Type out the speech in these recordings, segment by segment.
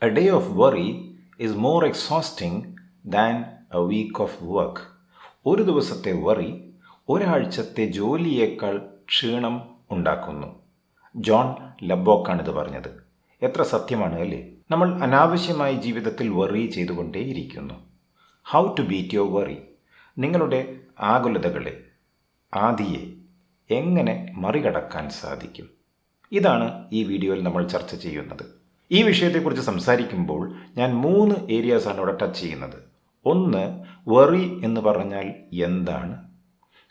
A day of worry is more exhausting than a week of work. ഒരു ദിവസത്തെ worry ഒരാഴ്ചത്തെ ജോലിയേക്കാൾ ക്ഷീണം ഉണ്ടാക്കുന്നു. ജോൺ ലബോക്കാണിത് പറഞ്ഞത്. എത്ര സത്യമാണ് അല്ലേ? നമ്മൾ അനാവശ്യമായി ജീവിതത്തിൽ വറി ചെയ്തുകൊണ്ടേയിരിക്കുന്നു. How to beat your worry? നിങ്ങളുടെ ആകുലതകളെ, ആദിയെ എങ്ങനെ മറികടക്കാൻ സാധിക്കും? ഇതാണ് ഈ വീഡിയോയിൽ നമ്മൾ ചർച്ച ചെയ്യുന്നത്. ഈ വിഷയത്തെക്കുറിച്ച് സംസാരിക്കുമ്പോൾ ഞാൻ 3 ഏരിയാസാണ് ഇവിടെ ടച്ച് ചെയ്യുന്നത്. 1, വറി എന്ന് പറഞ്ഞാൽ എന്താണ്?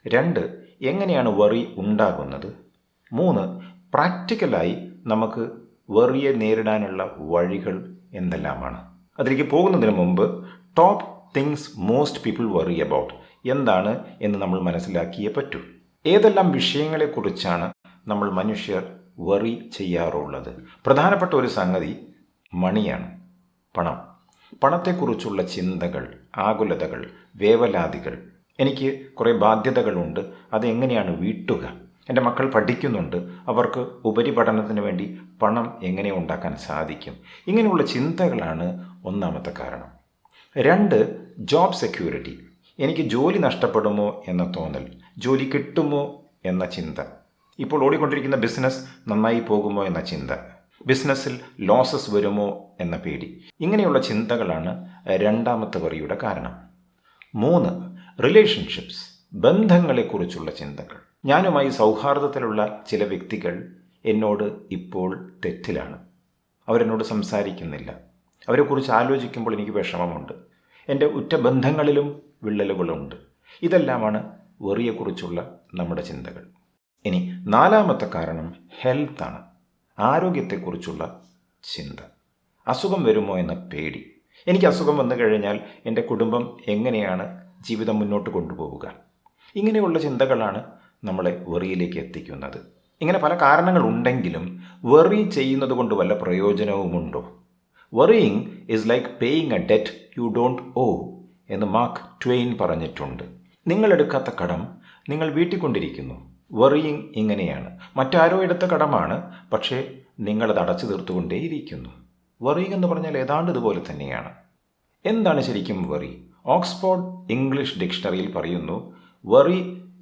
2, എങ്ങനെയാണ് വറി ഉണ്ടാകുന്നത്? 3, പ്രാക്ടിക്കലായി നമുക്ക് വറിയെ നേരിടാനുള്ള വഴികൾ എന്തെല്ലാമാണ്? അതിലേക്ക് പോകുന്നതിന് മുമ്പ് top things most people worry about എന്താണ് എന്ന് നമ്മൾ മനസ്സിലാക്കിയേ പറ്റൂ. ഏതെല്ലാം വിഷയങ്ങളെക്കുറിച്ചാണ് നമ്മൾ മനുഷ്യർ വറി ചെയ്യാറുള്ളത്? പ്രധാനപ്പെട്ട ഒരു സംഗതി മണിയാണ്, പണം. പണത്തെക്കുറിച്ചുള്ള ചിന്തകൾ, ആകുലതകൾ, വേവലാതികൾ. എനിക്ക് കുറേ ബാധ്യതകളുണ്ട്, അതെങ്ങനെയാണ് വീട്ടുക? എൻ്റെ മക്കൾ പഠിക്കുന്നുണ്ട്, അവർക്ക് ഉപരിപഠനത്തിന് വേണ്ടി പണം എങ്ങനെ ഉണ്ടാക്കാൻ സാധിക്കും? ഇങ്ങനെയുള്ള ചിന്തകളാണ് ഒന്നാമത്തെ കാരണം. 2, ജോബ് സെക്യൂരിറ്റി. എനിക്ക് ജോലി നഷ്ടപ്പെടുമോ എന്ന തോന്നൽ, ജോലി കിട്ടുമോ എന്ന ചിന്ത, ഇപ്പോൾ ഓടിക്കൊണ്ടിരിക്കുന്ന ബിസിനസ് നന്നായി പോകുമോ എന്ന ചിന്ത, ബിസിനസ്സിൽ ലോസസ് വരുമോ എന്ന പേടി. ഇങ്ങനെയുള്ള ചിന്തകളാണ് രണ്ടാമത്തെ വറിയുടെ കാരണം. 3, റിലേഷൻഷിപ്സ്, ബന്ധങ്ങളെക്കുറിച്ചുള്ള ചിന്തകൾ. ഞാനുമായി സൗഹാർദ്ദത്തിലുള്ള ചില വ്യക്തികൾ എന്നോട് ഇപ്പോൾ തെറ്റിലാണ്. അവരെന്നോട് സംസാരിക്കുന്നില്ല. അവരെക്കുറിച്ച് ആലോചിക്കുമ്പോൾ എനിക്ക് വിഷമമുണ്ട്. എൻ്റെ ഉറ്റ ബന്ധങ്ങളിലും വിള്ളലുകളുണ്ട്. ഇതെല്ലാമാണ് വറിയെക്കുറിച്ചുള്ള നമ്മുടെ ചിന്തകൾ. ഇനി 4ാമത്തെ കാരണം ഹെൽത്താണ്, ആരോഗ്യത്തെക്കുറിച്ചുള്ള ചിന്ത. അസുഖം വരുമോ എന്ന പേടി. എനിക്ക് അസുഖം വന്നു കഴിഞ്ഞാൽ എൻ്റെ കുടുംബം എങ്ങനെയാണ് ജീവിതം മുന്നോട്ട് കൊണ്ടുപോവുക? ഇങ്ങനെയുള്ള ചിന്തകളാണ് നമ്മളെ വറിയിലേക്ക് എത്തിക്കുന്നത്. ഇങ്ങനെ പല കാരണങ്ങളുണ്ടെങ്കിലും വറി ചെയ്യുന്നത് കൊണ്ട് വല്ല പ്രയോജനവുമുണ്ടോ? Worrying is like paying a debt you don't owe എന്ന് മാർക്ക് ട്വെയിൻ പറഞ്ഞിട്ടുണ്ട്. നിങ്ങളെടുക്കാത്ത കടം നിങ്ങൾ വീട്ടിക്കൊണ്ടിരിക്കുന്നു. വറിയിങ് ഇങ്ങനെയാണ്. മറ്റാരോ എടുത്ത കടമാണ്, പക്ഷേ നിങ്ങളത് അടച്ചു തീർത്തുകൊണ്ടേയിരിക്കുന്നു. വറിയിങ് എന്ന് പറഞ്ഞാൽ ഏതാണ്ട് ഇതുപോലെ തന്നെയാണ്. എന്താണ് ശരിക്കും വറി? ഓക്സ്ഫോർഡ് ഇംഗ്ലീഷ് ഡിക്ഷണറിയിൽ പറയുന്നു, worry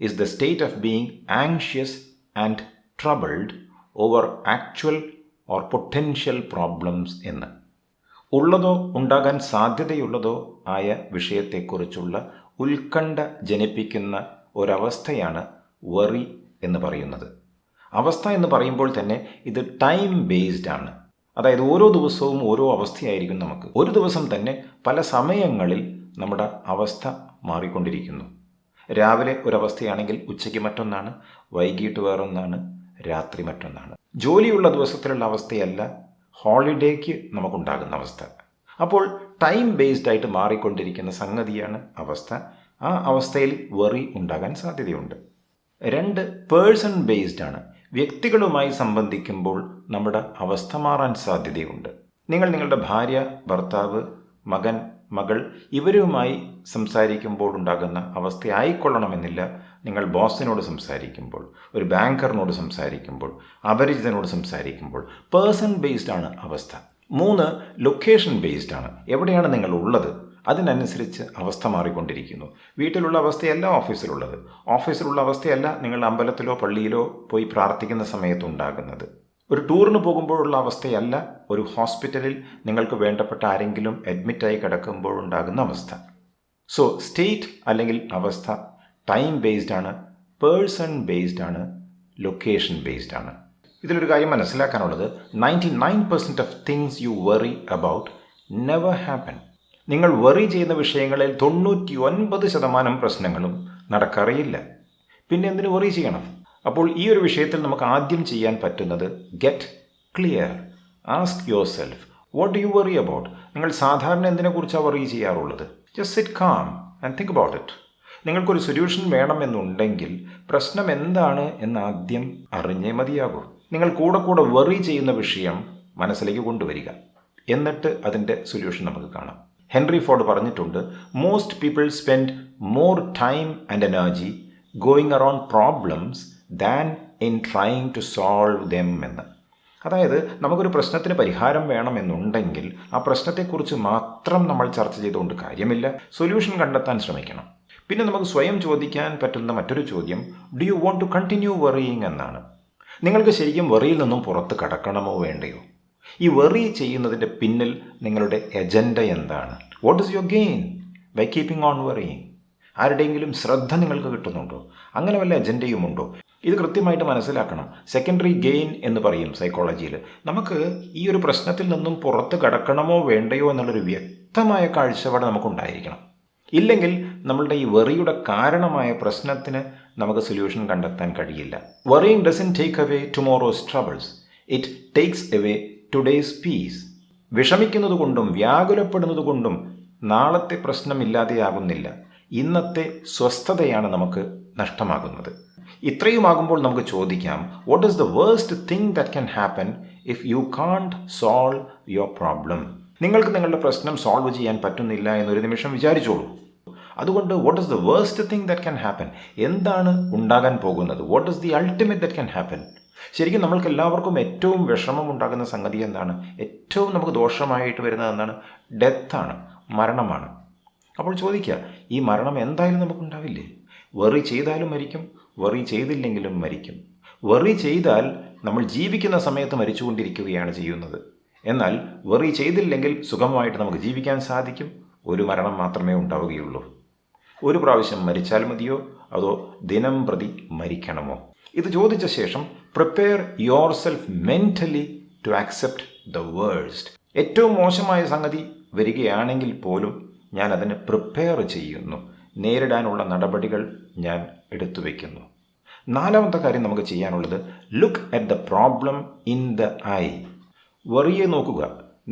is the state of being anxious and troubled over actual or potential problems എന്ന്. ഉള്ളതോ ഉണ്ടാകാൻ സാധ്യതയുള്ളതോ ആയ വിഷയത്തെക്കുറിച്ചുള്ള ഉത്കണ്ഠ ജനിപ്പിക്കുന്ന ഒരവസ്ഥയാണ് വറി എന്ന് പറയുന്നത്. അവസ്ഥ എന്ന് പറയുമ്പോൾ തന്നെ ഇത് ടൈം ബേസ്ഡ് ആണ്. അതായത് ഓരോ ദിവസവും ഓരോ അവസ്ഥയായിരിക്കും നമുക്ക്. ഒരു ദിവസം തന്നെ പല സമയങ്ങളിൽ നമ്മുടെ അവസ്ഥ മാറിക്കൊണ്ടിരിക്കുന്നു. രാവിലെ ഒരവസ്ഥയാണെങ്കിൽ ഉച്ചയ്ക്ക് മറ്റൊന്നാണ്, വൈകിട്ട് വേറൊന്നാണ്, രാത്രി മറ്റൊന്നാണ്. ജോലിയുള്ള ദിവസത്തിലുള്ള അവസ്ഥയല്ല ഹോളിഡേക്ക് നമുക്കുണ്ടാകുന്ന അവസ്ഥ. അപ്പോൾ ടൈം ബേസ്ഡ് ആയിട്ട് മാറിക്കൊണ്ടിരിക്കുന്ന സംഗതിയാണ് അവസ്ഥ. ആ അവസ്ഥയിൽ വറി ഉണ്ടാകാൻ സാധ്യതയുണ്ട്. 2, പേഴ്സൺ ബേസ്ഡ് ആണ്. വ്യക്തികളുമായി സംബന്ധിക്കുമ്പോൾ നമ്മുടെ അവസ്ഥ മാറാൻ സാധ്യതയുണ്ട്. നിങ്ങൾ നിങ്ങളുടെ ഭാര്യ, ഭർത്താവ്, മകൻ, മകൾ ഇവരുമായി സംസാരിക്കുമ്പോൾ ഉണ്ടാകുന്ന അവസ്ഥയായിക്കൊള്ളണമെന്നില്ല. നിങ്ങൾ ബോസിനോട് സംസാരിക്കുമ്പോൾ, ഒരു ബാങ്കറിനോട് സംസാരിക്കുമ്പോൾ, അപരിചിതനോട് സംസാരിക്കുമ്പോൾ പേഴ്സൺ ബേസ്ഡ് ആണ് അവസ്ഥ. 3, ലൊക്കേഷൻ ബേസ്ഡ് ആണ്. എവിടെയാണ് നിങ്ങൾ ഉള്ളത് അതിനനുസരിച്ച് അവസ്ഥ മാറിക്കൊണ്ടിരിക്കുന്നു. വീട്ടിലുള്ള അവസ്ഥയല്ല ഓഫീസിലുള്ളത്, ഓഫീസിലുള്ള അവസ്ഥയല്ല നിങ്ങൾ അമ്പലത്തിലോ പള്ളിയിലോ പോയി പ്രാർത്ഥിക്കുന്ന സമയത്തുണ്ടാകുന്നത്. ഒരു ടൂറിന് പോകുമ്പോഴുള്ള അവസ്ഥയല്ല ഒരു ഹോസ്പിറ്റലിൽ നിങ്ങൾക്ക് വേണ്ടപ്പെട്ട ആരെങ്കിലും അഡ്മിറ്റായി കിടക്കുമ്പോഴുണ്ടാകുന്ന അവസ്ഥ. സോ സ്റ്റേറ്റ് അല്ലെങ്കിൽ അവസ്ഥ ടൈം ബേസ്ഡ് ആണ്, പേഴ്സൺ ബേസ്ഡ് ആണ്, ലൊക്കേഷൻ ബേസ്ഡ് ആണ്. ഇതിലൊരു കാര്യം മനസ്സിലാക്കാനുള്ളത്, 99% of things you worry about never happen. നിങ്ങൾ വറി ചെയ്യുന്ന വിഷയങ്ങളിൽ 99% പ്രശ്നങ്ങളും നടക്കാറില്ല. പിന്നെ എന്തിനു വറി ചെയ്യണം? അപ്പോൾ ഈ ഒരു വിഷയത്തിൽ നമുക്ക് ആദ്യം ചെയ്യാൻ പറ്റുന്നത് get clear. Ask your self, what do you worry about? നിങ്ങൾ സാധാരണ എന്തിനെക്കുറിച്ചാണ് വറി ചെയ്യാറുള്ളത്? Just sit calm and think about it. നിങ്ങൾക്കൊരു സൊല്യൂഷൻ വേണമെന്നുണ്ടെങ്കിൽ പ്രശ്നം എന്താണ് എന്ന് ആദ്യം അറിഞ്ഞേ മതിയാകൂ. നിങ്ങൾ കൂടെ വറി ചെയ്യുന്ന വിഷയം മനസ്സിലേക്ക് കൊണ്ടുവരിക, എന്നിട്ട് അതിൻ്റെ സൊല്യൂഷൻ നമുക്ക് കാണാം. ഹെൻറി ഫോർഡ് പറഞ്ഞിട്ടുണ്ട്, most people spend more time and energy going around problems than in trying to solve them എന്ന്. അതായത് നമുക്കൊരു പ്രശ്നത്തിന് പരിഹാരം വേണമെന്നുണ്ടെങ്കിൽ ആ പ്രശ്നത്തെക്കുറിച്ച് മാത്രം നമ്മൾ ചർച്ച ചെയ്തുകൊണ്ട് കാര്യമില്ല, സൊല്യൂഷൻ കണ്ടെത്താൻ ശ്രമിക്കണം. പിന്നെ നമുക്ക് സ്വയം ചോദിക്കാൻ പറ്റുന്ന മറ്റൊരു ചോദ്യം, do you want to continue worrying എന്നാണ്. നിങ്ങൾക്ക് ശരിക്കും വെറിയിൽ നിന്നും പുറത്ത് കടക്കണമോ വേണ്ടയോ? ഈ വെറി ചെയ്യുന്നതിൻ്റെ പിന്നിൽ നിങ്ങളുടെ എജൻഡ എന്താണ്? What is your gain by keeping on worrying? ആരുടെയെങ്കിലും ശ്രദ്ധ നിങ്ങൾക്ക് കിട്ടുന്നുണ്ടോ? അങ്ങനെ വല്ല എജൻഡയും ഉണ്ടോ? ഇത് കൃത്യമായിട്ട് മനസ്സിലാക്കണം. സെക്കൻഡറി ഗെയിൻ എന്ന് പറയും സൈക്കോളജിയിൽ. നമുക്ക് ഈ ഒരു പ്രശ്നത്തിൽ നിന്നും പുറത്ത് കടക്കണമോ വേണ്ടയോ എന്നുള്ളൊരു വ്യക്തമായ കാഴ്ചപ്പാട് നമുക്കുണ്ടായിരിക്കണം. ഇല്ലെങ്കിൽ നമ്മളുടെ ഈ വെറിയുടെ കാരണമായ പ്രശ്നത്തിന് നമുക്ക് സൊല്യൂഷൻ കണ്ടെത്താൻ കഴിയില്ല. Worrying doesn't take away tomorrow's troubles, it takes away today's peace. വിഷമിക്കുന്നത് കൊണ്ടും വ്യാകുലപ്പെടുന്നത് കൊണ്ടും നാളത്തെ പ്രശ്നം ഇല്ലാതെയാകുന്നില്ല, ഇന്നത്തെ സ്വസ്ഥതയാണ് നമുക്ക് നഷ്ടമാകുന്നത്. ഇത്രയുമാകുമ്പോൾ നമുക്ക് ചോദിക്കാം, what is the worst thing that can happen if you can't solve your problem? നിങ്ങൾക്ക് നിങ്ങളുടെ പ്രശ്നം സോൾവ് ചെയ്യാൻ പറ്റുന്നില്ല എന്നൊരു നിമിഷം വിചാരിച്ചോളൂ. അതുകൊണ്ട് what is the worst thing that can happen? എന്താണ് ഉണ്ടാകാൻ പോകുന്നത്? What is the ultimate that can happen? ശരിക്കും നമ്മൾക്ക് എല്ലാവർക്കും ഏറ്റവും വിഷമം ഉണ്ടാകുന്ന സംഗതി എന്താണ്? ഏറ്റവും നമുക്ക് ദോഷമായിട്ട് വരുന്നത് എന്താണ്? ഡെത്താണ്, മരണമാണ്. അപ്പോൾ ചോദിക്കുക, ഈ മരണം എന്തായാലും നമുക്കുണ്ടാവില്ലേ? വെറി ചെയ്താലും മരിക്കും, വെറി ചെയ്തില്ലെങ്കിലും മരിക്കും. വെറി ചെയ്താൽ നമ്മൾ ജീവിക്കുന്ന സമയത്ത് മരിച്ചുകൊണ്ടിരിക്കുകയാണ് ചെയ്യുന്നത്. എന്നാൽ വെറി ചെയ്തില്ലെങ്കിൽ സുഖമായിട്ട് നമുക്ക് ജീവിക്കാൻ സാധിക്കും. ഒരു മരണം മാത്രമേ ഉണ്ടാവുകയുള്ളൂ. ഒരു പ്രാവശ്യം മരിച്ചാൽ മതിയോ അതോ ദിനം പ്രതി മരിക്കണമോ? ഇത് ചോദിച്ച ശേഷം prepare yourself mentally to accept the worst. ഏറ്റവും മോശമായ സംഗതി വരികയാണെങ്കിൽ പോലും ഞാൻ അതിന് പ്രിപ്പയർ ചെയ്യുന്നു, നേരിടാനുള്ള നടപടികൾ ഞാൻ എടുത്തു വയ്ക്കുന്നു. നാലാമത്തെ കാര്യം നമുക്ക് ചെയ്യാനുള്ളത്, look at the problem in the eye. വെറിയെ നോക്കുക,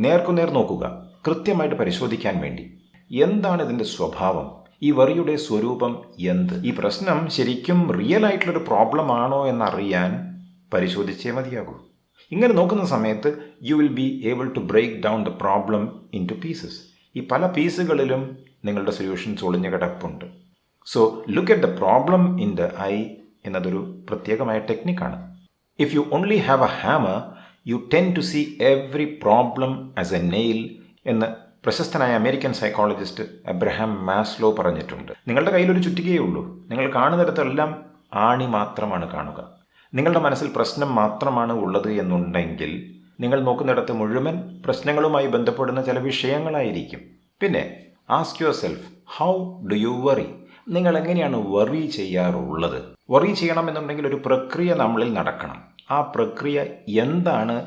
നേർക്കുനേർ നോക്കുക, കൃത്യമായിട്ട് പരിശോധിക്കാൻ വേണ്ടി. എന്താണ് ഇതിൻ്റെ സ്വഭാവം? ഈ വെറിയുടെ സ്വരൂപം എന്ത്? ഈ പ്രശ്നം ശരിക്കും റിയൽ ആയിട്ടുള്ളൊരു പ്രോബ്ലം ആണോ എന്നറിയാൻ പരിശോധിച്ചേ മതിയാകൂ. ഇങ്ങനെ നോക്കുന്ന സമയത്ത് you will be able to break down the problem into pieces. ഈ പല പീസുകളിലും നിങ്ങളുടെ സൊല്യൂഷൻസ് ഒളിഞ്ഞു കിടപ്പുണ്ട്. So look at the problem in the eye എന്നതൊരു പ്രത്യേകമായ ടെക്നിക്കാണ്. If you only have a hammer you tend to see every problem as a nail എന്ന് പ്രശസ്തനായ അമേരിക്കൻ സൈക്കോളജിസ്റ്റ് അബ്രഹാം മാസ്ലോ പറഞ്ഞിട്ടുണ്ട്. നിങ്ങളുടെ കയ്യിലൊരു ചുറ്റികയേ ഉള്ളൂ. നിങ്ങൾ കാണുന്നിടത്തെല്ലാം ആണി മാത്രമാണ് കാണുക. നിങ്ങളുടെ മനസ്സിൽ പ്രശ്നം മാത്രമാണ് ഉള്ളത് എന്നുണ്ടെങ്കിൽ നിങ്ങൾ നോക്കുന്നിടത്ത് മുഴുവൻ പ്രശ്നങ്ങളുമായി ബന്ധപ്പെടുന്ന ചില വിഷയങ്ങളായിരിക്കും. പിന്നെ ask your self, how do you worry? നിങ്ങൾ എങ്ങനെയാണ് വറി ചെയ്യാറുള്ളത്? വറി ചെയ്യണമെന്നുണ്ടെങ്കിൽ ഒരു പ്രക്രിയ നമ്മളിൽ നടക്കണം. ആ പ്രക്രിയ എന്താണ്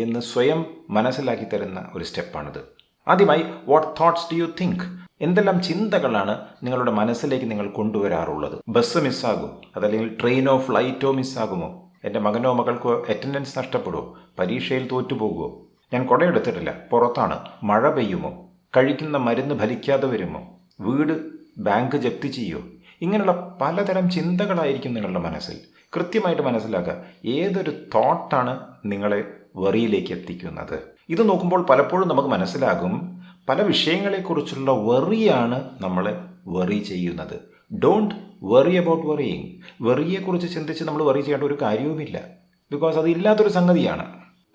എന്ന് സ്വയം മനസ്സിലാക്കി തരുന്ന ഒരു സ്റ്റെപ്പാണിത്. ആദ്യമായി, what thoughts do you think? എന്തെല്ലാം ചിന്തകളാണ് നിങ്ങളുടെ മനസ്സിലേക്ക് നിങ്ങൾ കൊണ്ടുവരാറുള്ളത്? ബസ് മിസ്സാകും, അതല്ലെങ്കിൽ ട്രെയിനോ ഫ്ലൈറ്റോ മിസ്സാകുമോ? എൻ്റെ മകനോ മകൾക്കോ അറ്റൻഡൻസ് നഷ്ടപ്പെടുമോ? പരീക്ഷയിൽ തോറ്റുപോകുമോ? ഞാൻ കുടയെടുത്തിട്ടില്ല, പുറത്താണ്, മഴ പെയ്യുമോ? കഴിക്കുന്ന മരുന്ന് ഫലിക്കാതെ വരുമോ? വീട് ബാങ്ക് ജപ്തി ചെയ്യുമോ? ഇങ്ങനെയുള്ള പലതരം ചിന്തകളായിരിക്കും നിങ്ങളുടെ മനസ്സിൽ. കൃത്യമായിട്ട് മനസ്സിലാക്കുക, ഏതൊരു തോട്ടാണ് നിങ്ങളെ വെറിയിലേക്ക് എത്തിക്കുന്നത്. ഇത് നോക്കുമ്പോൾ പലപ്പോഴും നമുക്ക് മനസ്സിലാകും, പല വിഷയങ്ങളെക്കുറിച്ചുള്ള വെറിയാണ് നമ്മളെ വെറി ചെയ്യുന്നത്. Don't worry about വെറിയിങ്. വെറിയെക്കുറിച്ച് ചിന്തിച്ച് നമ്മൾ വെറി ചെയ്യേണ്ട ഒരു കാര്യവുമില്ല. ബിക്കോസ് അത് ഇല്ലാത്തൊരു സംഗതിയാണ്.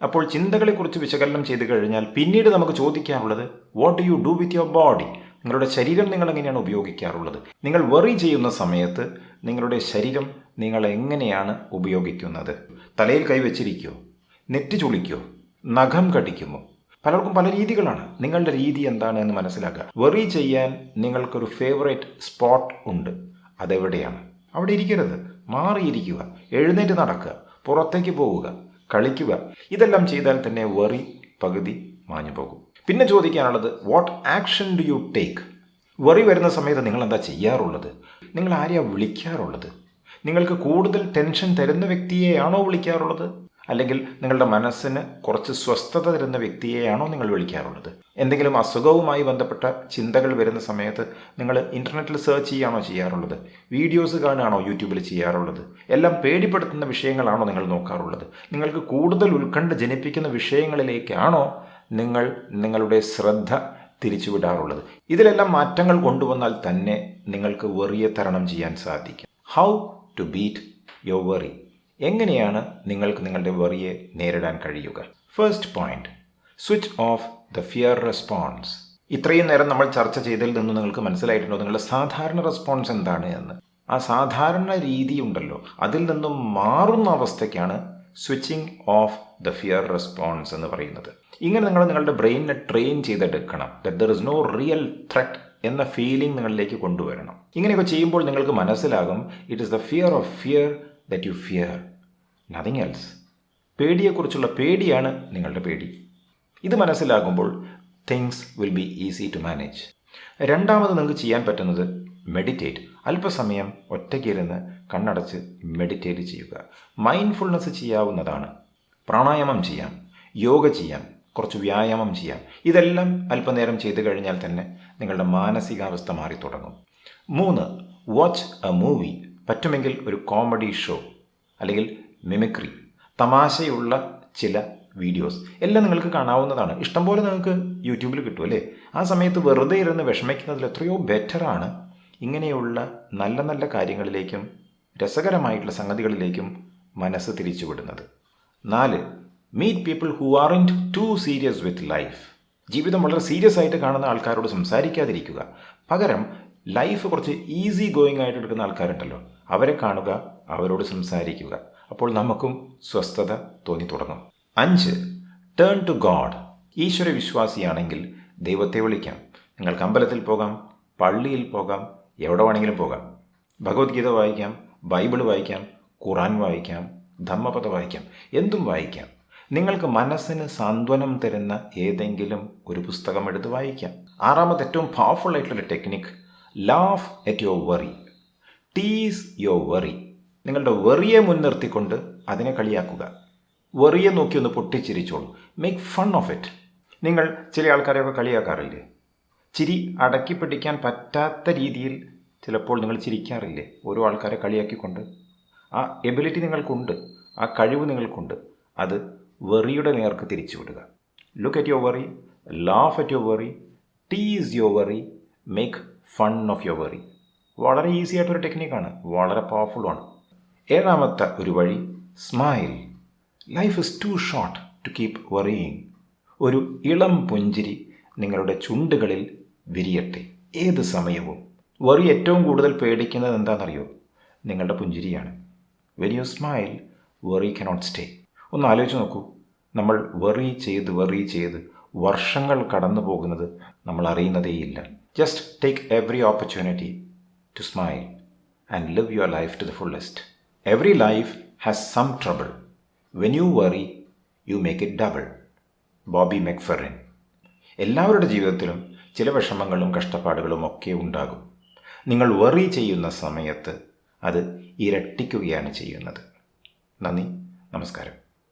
അപ്പോൾ ചിന്തകളെക്കുറിച്ച് വിശകലനം ചെയ്ത് കഴിഞ്ഞാൽ പിന്നീട് നമുക്ക് ചോദിക്കാനുള്ളത്, what do you do with your body? നിങ്ങളുടെ ശരീരം നിങ്ങൾ എങ്ങനെയാണ് ഉപയോഗിക്കാറുള്ളത്? നിങ്ങൾ വെറി ചെയ്യുന്ന സമയത്ത് നിങ്ങളുടെ ശരീരം നിങ്ങൾ എങ്ങനെയാണ് ഉപയോഗിക്കുന്നത്? തലയിൽ കൈവച്ചിരിക്കുമോ? നെറ്റി ചുളിക്കോ? നഖം കടിക്കുമോ? പലർക്കും പല രീതികളാണ്. നിങ്ങളുടെ രീതി എന്താണ് എന്ന് മനസ്സിലാക്കുക. വെറി ചെയ്യാൻ നിങ്ങൾക്കൊരു ഫേവറേറ്റ് സ്പോട്ട് ഉണ്ട്. അതെവിടെയാണ്? അവിടെ ഇരിക്കരുത്, മാറിയിരിക്കുക, എഴുന്നേറ്റ് നടക്കുക, പുറത്തേക്ക് പോവുക, കളിക്കുക. ഇതെല്ലാം ചെയ്താൽ തന്നെ വെറി പകുതി മാഞ്ഞു പോകും. പിന്നെ ചോദിക്കാനുള്ളത്, what action do you take? Worry വരുന്ന സമയത്ത് നിങ്ങൾ എന്താ ചെയ്യാറുള്ളത്? നിങ്ങൾ ആരെയാണ് വിളിക്കാറുള്ളത്? നിങ്ങൾക്ക് കൂടുതൽ ടെൻഷൻ തരുന്ന വ്യക്തിയെയാണോ വിളിക്കാറുള്ളത്? അല്ലെങ്കിൽ നിങ്ങളുടെ മനസ്സിന് കുറച്ച് സ്വസ്ഥത തരുന്ന വ്യക്തിയെയാണോ നിങ്ങൾ വിളിക്കാറുള്ളത്? എന്തെങ്കിലും അസുഖവുമായി ബന്ധപ്പെട്ട ചിന്തകൾ വരുന്ന സമയത്ത് നിങ്ങൾ ഇൻ്റർനെറ്റിൽ സെർച്ച് ചെയ്യുകയാണോ ചെയ്യാറുള്ളത്? വീഡിയോസ് കാണുകയാണോ യൂട്യൂബിൽ ചെയ്യാറുള്ളത്? എല്ലാം പേടിപ്പെടുത്തുന്ന വിഷയങ്ങളാണോ നിങ്ങൾ നോക്കാറുള്ളത്? നിങ്ങൾക്ക് കൂടുതൽ ഉത്കണ്ഠ ജനിപ്പിക്കുന്ന വിഷയങ്ങളിലേക്കാണോ നിങ്ങൾ നിങ്ങളുടെ ശ്രദ്ധ തിരിച്ചുവിടാറുള്ളത്? ഇതിലെല്ലാം മാറ്റങ്ങൾ കൊണ്ടുവന്നാൽ തന്നെ നിങ്ങൾക്ക് വെറിയെ തരണം ചെയ്യാൻ സാധിക്കും. ഹൗ ടു ബീറ്റ് യുവർ വെറി? എങ്ങനെയാണ് നിങ്ങൾക്ക് നിങ്ങളുടെ വറിയെ നേരിടാൻ കഴിയുക? First point, switch off the fear response. ഇത്രയും നേരം നമ്മൾ ചർച്ച ചെയ്തതിൽ നിന്ന് നിങ്ങൾക്ക് മനസ്സിലായിട്ടുണ്ടോ നിങ്ങളുടെ സാധാരണ റെസ്പോൺസ് എന്താണ് എന്ന്? ആ സാധാരണ രീതി ഉണ്ടല്ലോ, അതിൽ നിന്നും മാറുന്ന അവസ്ഥയ്ക്കാണ് switching off the fear response എന്ന് പറയുന്നത്. ഇങ്ങനെ നിങ്ങൾ നിങ്ങളുടെ ബ്രെയിനിനെ ട്രെയിൻ ചെയ്തെടുക്കണം. That there is no real threat എന്ന ഫീലിംഗ് നിങ്ങളിലേക്ക് കൊണ്ടുവരണം. ഇങ്ങനെയൊക്കെ ചെയ്യുമ്പോൾ നിങ്ങൾക്ക് മനസ്സിലാകും it is the fear of fear that you fear, nothing else. പേടിയെക്കുറിച്ചുള്ള പേടിയാണ് നിങ്ങളുടെ പേടി. ഇത് മനസ്സിലാകുമ്പോൾ things will be easy to manage. രണ്ടാമത് നിങ്ങൾക്ക് ചെയ്യാൻ പറ്റുന്നത് മെഡിറ്റേറ്റ്. അല്പസമയം ഒറ്റയ്ക്കിരുന്ന് കണ്ണടച്ച് മെഡിറ്റേറ്റ് ചെയ്യുക. മൈൻഡ്ഫുൾനെസ് ചെയ്യാവുന്നതാണ്. പ്രാണായാമം ചെയ്യാം, യോഗ ചെയ്യാം, കുറച്ച് വ്യായാമം ചെയ്യാം. ഇതെല്ലാം അല്പനേരം ചെയ്തു കഴിഞ്ഞാൽ തന്നെ നിങ്ങളുടെ മാനസികാവസ്ഥ മാറി തുടങ്ങും. 3, വാച്ച് എ മൂവി. പറ്റുമെങ്കിൽ ഒരു കോമഡി ഷോ അല്ലെങ്കിൽ മിമിക്രി, തമാശയുള്ള ചില വീഡിയോസ് എല്ലാം നിങ്ങൾക്ക് കാണാവുന്നതാണ്. ഇഷ്ടംപോലെ നിങ്ങൾക്ക് യൂട്യൂബിൽ കിട്ടും അല്ലേ? ആ സമയത്ത് വെറുതെ ഇരുന്ന് വിഷമിക്കുന്നതിൽ എത്രയോ ബെറ്ററാണ് ഇങ്ങനെയുള്ള നല്ല നല്ല കാര്യങ്ങളിലേക്കും രസകരമായിട്ടുള്ള സംഗതികളിലേക്കും മനസ്സ് തിരിച്ചുവിടുന്നത്. 4, meet people who aren't too serious with life. ജീവിതം വളരെ സീരിയസ് ആയിട്ട് കാണുന്ന ആൾക്കാരോട് സംസാരിക്കാതിരിക്കുക. പകരം ലൈഫ് കുറച്ച് ഈസി ഗോയിങ് ആയിട്ട് എടുക്കുന്ന ആൾക്കാരുണ്ടല്ലോ, അവരെ കാണുക, അവരോട് സംസാരിക്കുക. അപ്പോൾ നമുക്കും സ്വസ്ഥത തോന്നി തുടങ്ങും. 5, ടേൺ ടു ഗോഡ്. ഈശ്വര വിശ്വാസിയാണെങ്കിൽ ദൈവത്തെ വിളിക്കാം. നിങ്ങൾക്ക് അമ്പലത്തിൽ പോകാം, പള്ളിയിൽ പോകാം, എവിടെ വേണമെങ്കിലും പോകാം. ഭഗവത്ഗീത വായിക്കാം, ബൈബിൾ വായിക്കാം, ഖുറാൻ വായിക്കാം, ധമ്മപദ വായിക്കാം, എന്തും വായിക്കാം. നിങ്ങൾക്ക് മനസ്സിന് സാന്ത്വനം തരുന്ന ഏതെങ്കിലും ഒരു പുസ്തകം എടുത്ത് വായിക്കാം. 6ാമത്തെ ഏറ്റവും പവർഫുൾ ആയിട്ടുള്ളൊരു technique, laugh at your worry, tease your worry. നിങ്ങളുടെ വെറിയെ മുൻനിർത്തിക്കൊണ്ട് അതിനെ കളിയാക്കുക. വെറിയെ നോക്കി ഒന്ന് പൊട്ടിച്ചിരിച്ചോളൂ. Make fun of it. നിങ്ങൾ ചില ആൾക്കാരെയൊക്കെ കളിയാക്കാറില്ലേ? ചിരി അടക്കി പിടിക്കാൻ പറ്റാത്ത രീതിയിൽ ചിലപ്പോൾ നിങ്ങൾ ചിരിക്കാറില്ലേ ഓരോ ആൾക്കാരെ കളിയാക്കിക്കൊണ്ട്? ആ എബിലിറ്റി നിങ്ങൾക്കുണ്ട്, ആ കഴിവ് നിങ്ങൾക്കുണ്ട്. അത് വെറിയുടെ നേർക്ക് തിരിച്ചു വിടുക. Look at your worry, laugh at your worry, tease your worry, make fun of your worry. വളരെ ഈസി ആയിട്ടൊരു ടെക്നിക്കാണ്, വളരെ പവർഫുള്ളാണ്. 7ാമത്തെ ഒരു വഴി, smile. Life is too short to keep worrying. ഒരു ഇളം പുഞ്ചിരി നിങ്ങളുടെ ചുണ്ടുകളിൽ വിരിയട്ടെ ഏത് സമയവും. വറി ഏറ്റവും കൂടുതൽ പേടിക്കുന്നത് എന്താണെന്നറിയോ? നിങ്ങളുടെ പുഞ്ചിരിയാണ്. When you smile, worry cannot stay. ഒന്ന് ആലോചിച്ച് നോക്കൂ, നമ്മൾ വറി ചെയ്ത് വർഷങ്ങൾ കടന്നു പോകുന്നത് നമ്മൾ അറിയുന്നതേയില്ല. Just take every opportunity to smile and live your life to the fullest. Every life has some trouble. When you worry, you make it double. Bobby McFerrin. എല്ലാവരുടെ ജീവിതത്തിലും ചില വിഷമങ്ങളും കഷ്ടപ്പാടുകളും ഒക്കെ ഉണ്ടാകും. നിങ്ങൾ വറി ചെയ്യുന്ന സമയത്ത് അത് ഇരട്ടിക്കുകയാണ് ചെയ്യുന്നത്. നന്ദി, നമസ്കാരം.